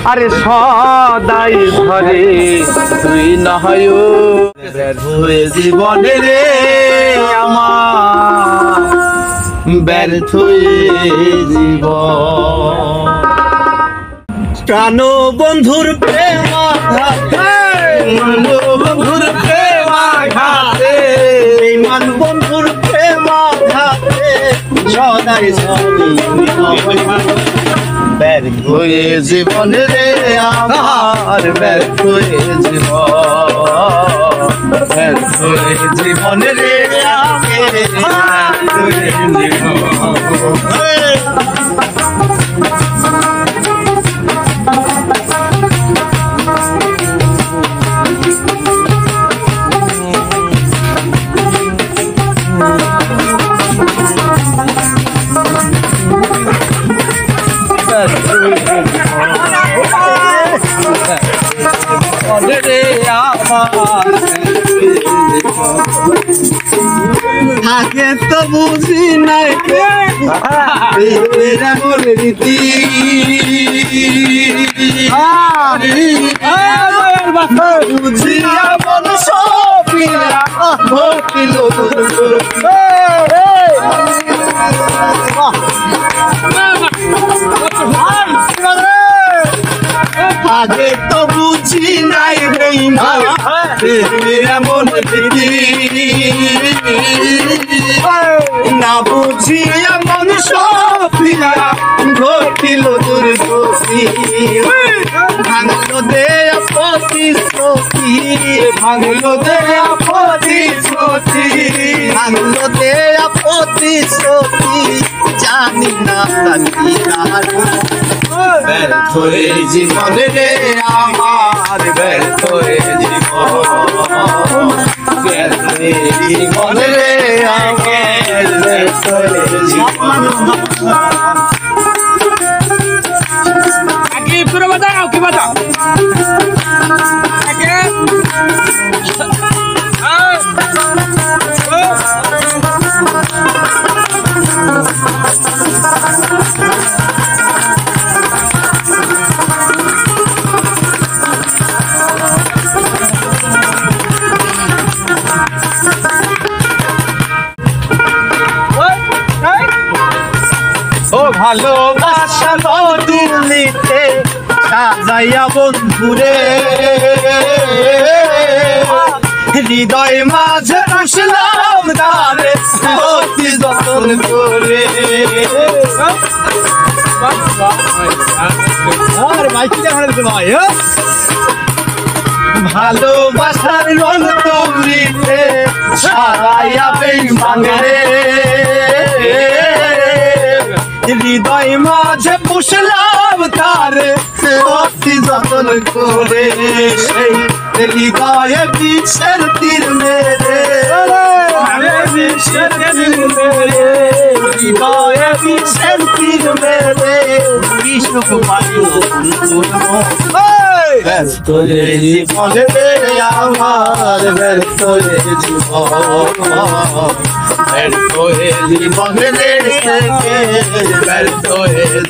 আরে সদাই ধরে তুই নয় হয়ে জীবনে রে আমার ব্যর্থ জীবন প্রাণ বন্ধুর প্রেম বন্ধুর প্রেম ঘাতে মান বন্ধুর প্রেম ঘাতে সদাই ব্যর্থ হয়ে জীবন রে আমার ব্যর্থ হয়ে জীবন রে আগে তো বুঝি নাই রীতি বুঝিয়া মন সপিয়া ঘটিল আগে তো বুঝি নাই এমন না বুঝিয়া মন সপিয়া ঘটিল দুর্গতি ভাঙলো দেয়া প্রতিশ্রুতি ভাঙলো দেয়া প্রতিশ্রুতি ভাঙলো দেয়া প্রতিশ্রুতি জানি না ব্যর্থ জীবন রে আমার ব্যর্থ জীবন রে আমার ব্যর্থ জীবন আগে পুরো বাজাও কি বাজাও আগে ভালোবাসা দিল্লিতে সাজাইয়া বন্ধুরে হৃদয় মাঝে বসলাম তারে অতি যতন করে ভালোবাসার রং তুলিতে সাজাইয়া বেঈমানরে হৃদয় মাঝে পুষলাম তারে অতি যতন করে সেই হৃদয়ে বিষের তীর মেরে হৃদয়ে বিষের তীর মেরে কৃষ্ণ ব্যস্ত জীবন রে আমার ব্যস্ত জীবন ব্যর্থ জীবন রে ব্যর্থ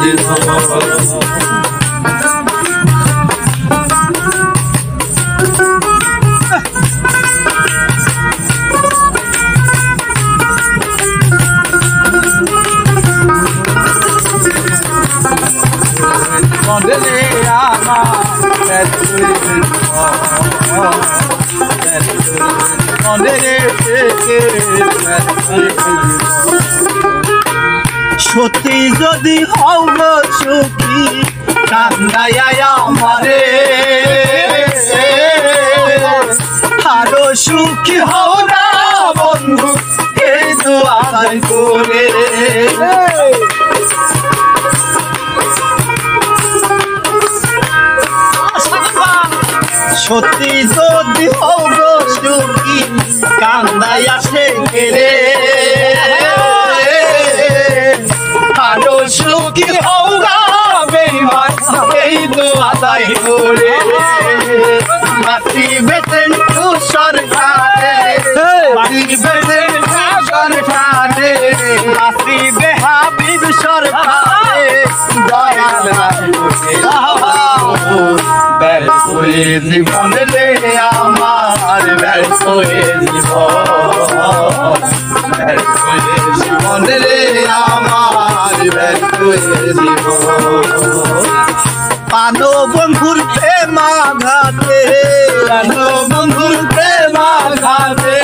জীবন সত্যি যদি হও সুখী কান্দাইয়া আমারে আরো সুখী হও না বন্ধু এই দোয়া করে সত্যি যদি হও সুখী কান্দাইয়া সে রে আরো সুখী হও না বেঈমান এই দোয়া করে মাটি বেতেন তুষার খাতে মাটি বেতেন তুষার খাতে মাটি বেহাবিব সরকারে দয়াল জীবন রে আমার ব্যর্থ জীবন রে আমার ব্যর্থ জীবন পানো বন্ধুর প্রেমাঘাতে বন্ধুর প্রেমাঘাতে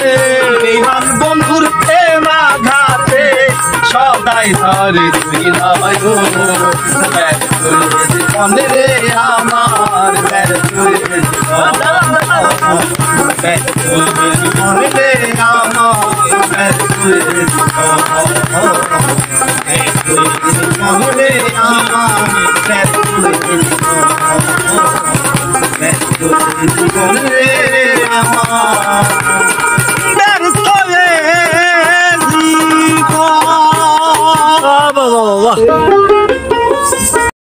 বন্ধুর প্রেমাঘাতে সদাই ধরে তুই নয় জীবন রে আমার জীবন রে আমার জীবন রে আমার